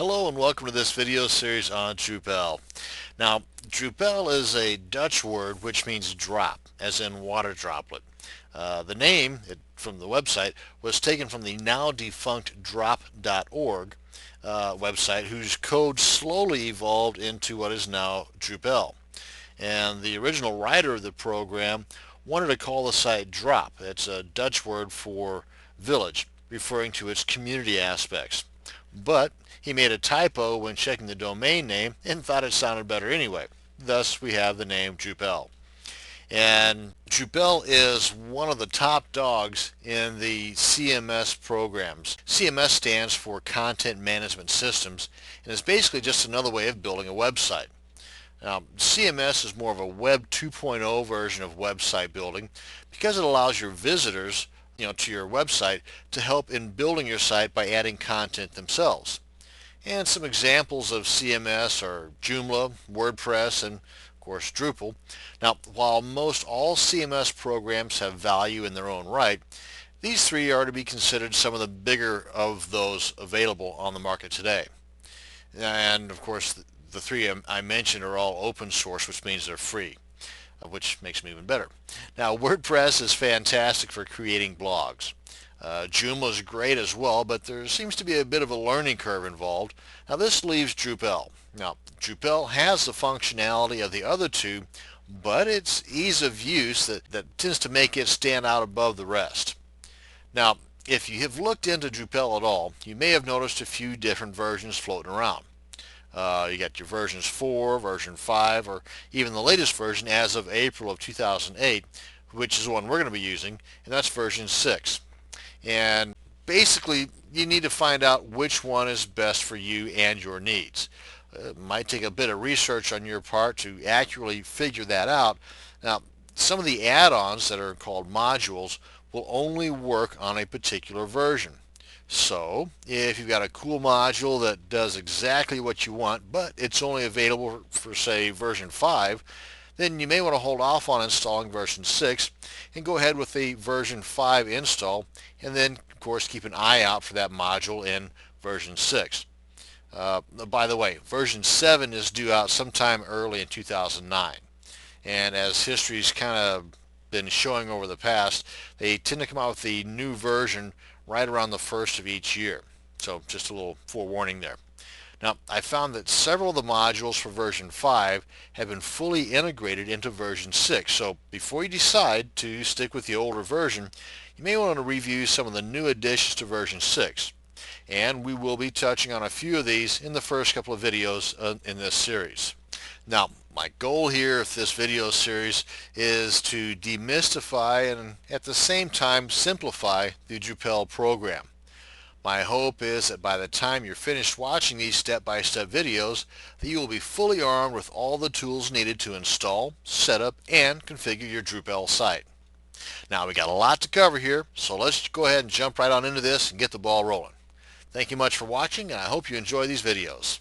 Hello and welcome to this video series on Drupal. Now, Drupal is a Dutch word which means drop, as in water droplet. The name from the website was taken from the now defunct drop.org website, whose code slowly evolved into what is now Drupal. And the original writer of the program wanted to call the site Drop. It's a Dutch word for village, referring to its community aspects. But he made a typo when checking the domain name and thought it sounded better anyway. Thus we have the name Drupal. And Drupal is one of the top dogs in the CMS programs. CMS stands for Content Management Systems and is basically just another way of building a website. Now, CMS is more of a Web 2.0 version of website building because it allows your visitors to your website to help in building your site by adding content themselves. And some examples of CMS are Joomla, WordPress, and of course Drupal. Now, while most all CMS programs have value in their own right, these three are to be considered some of the bigger of those available on the market today. And of course, the three I mentioned are all open source, which means they're free, which makes them even better. Now, WordPress is fantastic for creating blogs. Joomla is great as well, but there seems to be a bit of a learning curve involved. Now, this leaves Drupal. Now, Drupal has the functionality of the other two, but its ease of use that tends to make it stand out above the rest. Now, if you have looked into Drupal at all, you may have noticed a few different versions floating around. You got your versions 4, version 5, or even the latest version as of April of 2008, which is the one we're going to be using, and that's version 6. And basically, you need to find out which one is best for you and your needs. It might take a bit of research on your part to accurately figure that out. Now, some of the add-ons that are called modules will only work on a particular version. So if you've got a cool module that does exactly what you want, but it's only available for, say, version 5, then you may want to hold off on installing version 6 and go ahead with the version 5 install, and then of course keep an eye out for that module in version 6. By the way, version 7 is due out sometime early in 2009, and as history's kind of been showing over the past, they tend to come out with the new version right around the first of each year. So just a little forewarning there. Now, I found that several of the modules for version 5 have been fully integrated into version 6. So before you decide to stick with the older version, you may want to review some of the new additions to version 6. And we will be touching on a few of these in the first couple of videos in this series. Now, my goal here with this video series is to demystify and at the same time simplify the Drupal program. My hope is that by the time you're finished watching these step-by-step videos, that you will be fully armed with all the tools needed to install, set up, and configure your Drupal site. Now, we got a lot to cover here, so let's go ahead and jump right on into this and get the ball rolling. Thank you much for watching, and I hope you enjoy these videos.